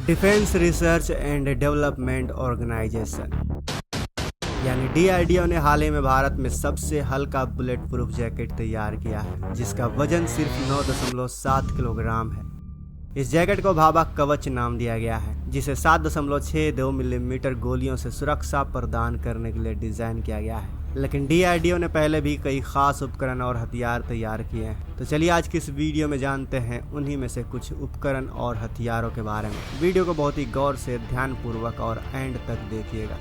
Defence research and development organisation यानी DRDO ने हाल ही में भारत में सबसे हल्का बुलेट प्रूफ जैकेट तैयार किया है, जिसका वजन सिर्फ 9.7 किलोग्राम है। इस जैकेट को भाभा कवच नाम दिया गया है, जिसे 7.62 मिलीमीटर गोलियों से सुरक्षा प्रदान करने के लिए डिजाइन किया गया है। लेकिन DRDO ने पहले भी कई खास उपकरण और हथियार तैयार किए हैं। तो चलिए आज की इस वीडियो में जानते हैं उन्हीं में से कुछ उपकरण और हथियारों के बारे में। वीडियो को बहुत ही गौर से, ध्यानपूर्वक और एंड तक देखिएगा।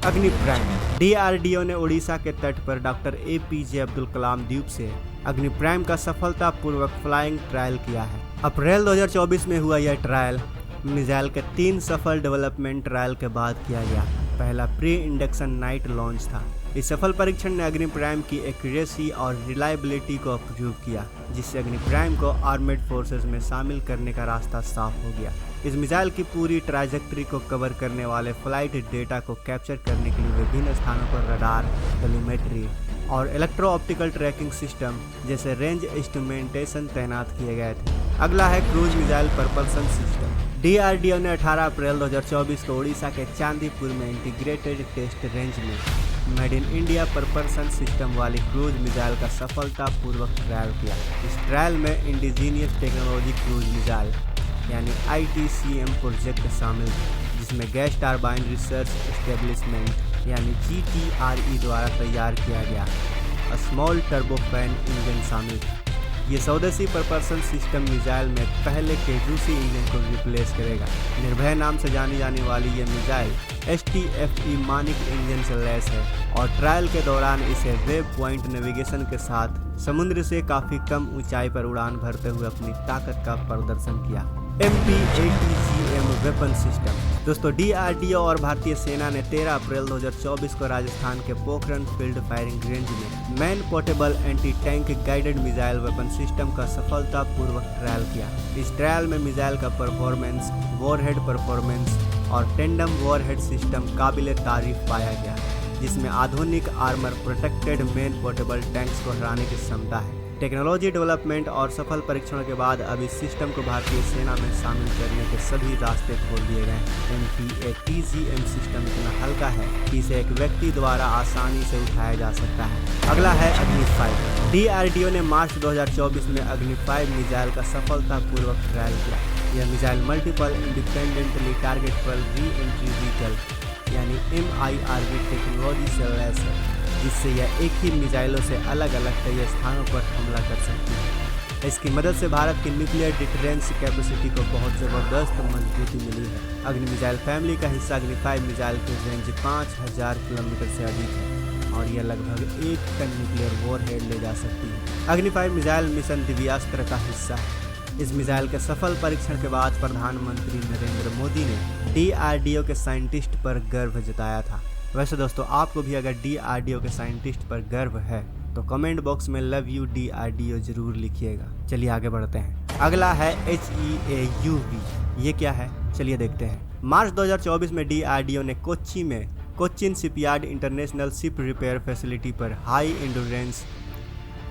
अग्नि प्राइम। DRDO ने उड़ीसा के तट पर डॉक्टर APJ अब्दुल कलाम द्वीप से अग्नि प्राइम का सफलतापूर्वक फ्लाइंग ट्रायल किया है। अप्रैल 2024 में हुआ यह ट्रायल मिसाइल के 3 सफल डेवलपमेंट ट्रायल के बाद किया गया। पहला प्री इंडक्शन नाइट लॉन्च था। इस सफल परीक्षण ने अग्नि प्राइम की एक्यूरेसी और रिलायबिलिटी को अप्रूव किया, जिससे अग्नि प्राइम को आर्मेड फोर्सेस में शामिल करने का रास्ता साफ हो गया। इस मिसाइल की पूरी ट्राजेक्टरी को कवर करने वाले फ्लाइट डेटा को कैप्चर करने के लिए विभिन्न स्थानों पर रडार, टेलीमेट्री और इलेक्ट्रो ऑप्टिकल ट्रैकिंग सिस्टम जैसे रेंज इंस्ट्रूमेंटेशन तैनात किए गए थे। अगला है cruise missile propulsion system. DRDO ने 18 अप्रैल 2024 को उड़ीसा के चांदीपुर में इंटीग्रेटेड टेस्ट रेंज में made in India propulsion system वाली क्रूज मिसाइल का सफलतापूर्वक ट्रायल किया। इस ट्रायल में इंडिजीनियस टेक्नोलॉजी क्रूज मिसाइल यानी ITCM प्रोजेक्ट शामिल था, जिसमें गैस टरबाइन रिसर्च एस्टेब्लिशमेंट यानी GTRE द्वारा तैयार किया गया स्मॉल टर्बोफैन इंजन शामिल था। ये स्वदेशी प्रपल्सन सिस्टम मिसाइल में पहले के रूसी इंजन को रिप्लेस करेगा। निर्भय नाम से जानी जाने वाली ये मिसाइल STFE मानिक इंजन से लैस है और ट्रायल के दौरान इसे वेब पॉइंट नेविगेशन के साथ समुद्र से काफ़ी कम ऊंचाई पर उड़ान भरते हुए अपनी ताकत का प्रदर्शन किया। MP-ATGM weapon system. दोस्तों, DRDO और भारतीय सेना ने 13 अप्रैल 2024 को राजस्थान के पोखरण फील्ड फायरिंग रेंज में man portable anti tank guided missile weapon system का सफलतापूर्वक ट्रायल किया। इस ट्रायल में मिसाइल का परफॉर्मेंस, वॉरहेड परफॉर्मेंस और टेंडम वॉरहेड सिस्टम काबिले तारीफ पाया गया, जिसमें आधुनिक armour protected main portable tanks को हराने की क्षमता है। टेक्नोलॉजी डेवलपमेंट और सफल परीक्षणों के बाद अब इस सिस्टम को भारतीय सेना में शामिल करने के सभी रास्ते खोल दिए गए हैं। MP-ATGM सिस्टम इतना हल्का है कि इसे एक व्यक्ति द्वारा आसानी से उठाया जा सकता है। अगला है अग्नि 5। DRDO ने मार्च 2024 में अग्नि 5 मिसाइल का सफलतापूर्वक ट्रायल किया। यह missile multiple independently targetable re entry vehicle यानी MIRV टेक्नोलॉजी से लैस है, जिससे यह एक ही मिसाइलों से अलग अलग कई स्थानों पर हमला कर सकती है। इसकी मदद से भारत की न्यूक्लियर डिफरेंस कैपेसिटी को बहुत ज़बरदस्त मजबूती मिली है। अग्नि मिसाइल फैमिली का हिस्सा अग्नि 5 मिसाइल की रेंज 5000 किलोमीटर से अधिक है और यह लगभग 1 टन न्यूक्लियर वॉरहेड ले जा सकती है। अग्नि 5 मिसाइल मिशन दिव्यास्त्र का हिस्सा है। इस मिसाइल के सफल परीक्षण के बाद प्रधानमंत्री नरेंद्र मोदी ने DRDO के साइंटिस्ट पर गर्व जताया था। वैसे दोस्तों, आपको भी अगर DRDO के साइंटिस्ट पर गर्व है तो कमेंट बॉक्स में लव यू DRDO जरूर लिखिएगा। चलिए आगे बढ़ते हैं। अगला है HEAUV। ये क्या है, चलिए देखते हैं। मार्च 2024 में DRDO ने कोच्चि में Cochin shipyard international ship repair facility पर high endurance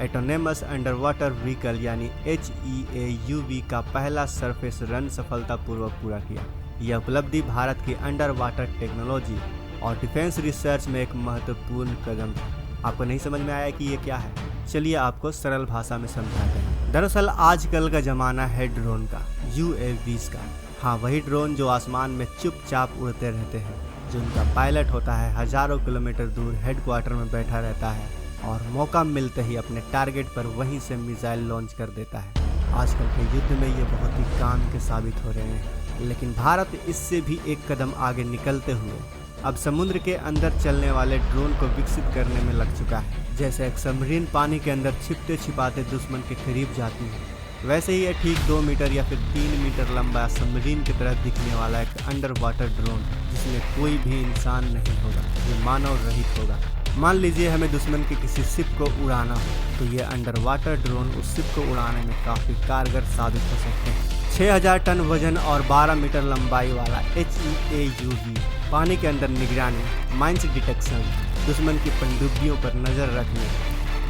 autonomous under water vehicle यानी HEAUV का पहला सरफेस रन सफलतापूर्वक पूरा किया। यह उपलब्धि भारत की अंडर वाटर टेक्नोलॉजी और डिफेंस रिसर्च में एक महत्वपूर्ण कदम था। आपको नहीं समझ में आया कि ये क्या है? चलिए आपको सरल भाषा में समझाते हैं। दरअसल आजकल का ज़माना है ड्रोन का, UAVs का। हाँ, वही ड्रोन जो आसमान में चुपचाप उड़ते रहते हैं, जो उनका पायलट होता है हज़ारों किलोमीटर दूर हेडक्वार्टर में बैठा रहता है और मौका मिलते ही अपने टारगेट पर वहीं से मिसाइल लॉन्च कर देता है। आजकल के युद्ध में ये बहुत ही काम के साबित हो रहे हैं, लेकिन भारत इससे भी एक कदम आगे निकलते हुए अब समुद्र के अंदर चलने वाले ड्रोन को विकसित करने में लग चुका है। जैसे एक सबमरीन पानी के अंदर छिपते छिपाते दुश्मन के करीब जाती है, वैसे ही ये ठीक 2 मीटर या फिर 3 मीटर लंबा सबमरीन की तरह दिखने वाला एक अंडर वाटर ड्रोन, जिसमें कोई भी इंसान नहीं होगा, ये मानव रहित होगा। मान लीजिए हमें दुश्मन के किसी शिप को उड़ाना हो, तो ये अंडर वाटर ड्रोन उस शिप को उड़ाने में काफ़ी कारगर साबित हो सकते हैं। 6000 टन वजन और 12 मीटर लंबाई वाला HEAUV पानी के अंदर निगरानी, माइंस डिटेक्शन, दुश्मन की पनडुब्बियों पर नज़र रखने,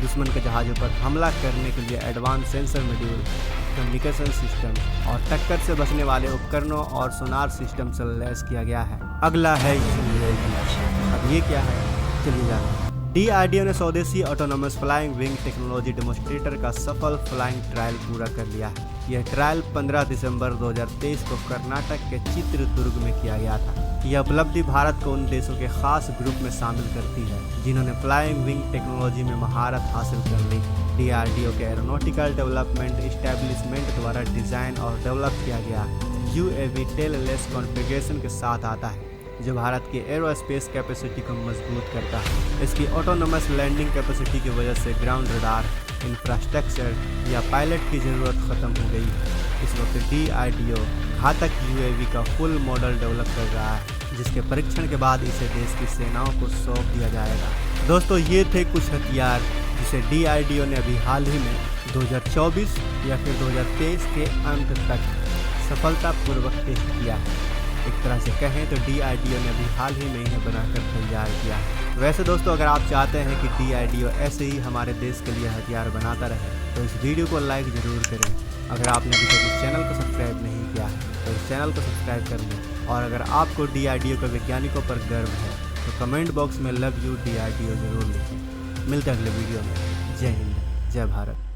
दुश्मन के जहाज़ों पर हमला करने के लिए advance sensor module, communication system और टक्कर से बचने वाले उपकरणों और सोनार सिस्टम से लैस किया गया है। अगला है UAV। अब ये क्या है, चलिए जानते हैं। DRDO ने स्वदेशी autonomous flying wing technology demonstrator का सफल फ्लाइंग ट्रायल पूरा कर लिया है। यह ट्रायल 15 दिसंबर 2023 को कर्नाटक के चित्रदुर्ग में किया गया था। यह उपलब्धि भारत को उन देशों के खास ग्रुप में शामिल करती है जिन्होंने फ्लाइंग विंग टेक्नोलॉजी में महारत हासिल कर ली। DRDO के एरोनॉटिकल डेवलपमेंट एस्टेब्लिशमेंट द्वारा डिजाइन और डेवलप किया गया UAV टेललेस कॉन्फ़िगरेशन के साथ आता है, जो भारत की एरोस्पेस कैपेसिटी को मजबूत करता है। इसकी ऑटोनोमस लैंडिंग कैपेसिटी की वजह से ग्राउंड रडार, इंफ्रास्ट्रक्चर या पायलट की ज़रूरत ख़त्म हो गई। इस वक्त DRDO घातक UAV का फुल मॉडल डेवलप कर रहा है, जिसके परीक्षण के बाद इसे देश की सेनाओं को सौंप दिया जाएगा। दोस्तों, ये थे कुछ हथियार जिसे DRDO ने अभी हाल ही में 2024 या फिर 2023 के अंत तक सफलतापूर्वक टेस्ट किया है। एक तरह से कहें तो DRDO ने अभी हाल ही में इन्हें बनाकर तैयार किया है। वैसे दोस्तों, अगर आप चाहते हैं कि DRDO ऐसे ही हमारे देश के लिए हथियार बनाता रहे तो इस वीडियो को लाइक ज़रूर करें। अगर आपने अभी तक इस चैनल को सब्सक्राइब नहीं किया है तो इस चैनल को सब्सक्राइब कर लें। और अगर आपको DRDO के वैज्ञानिकों पर गर्व है तो कमेंट बॉक्स में लव यू DRDO ज़रूर लिखें। मिलते हैं अगले वीडियो में। जय हिंद, जय भारत।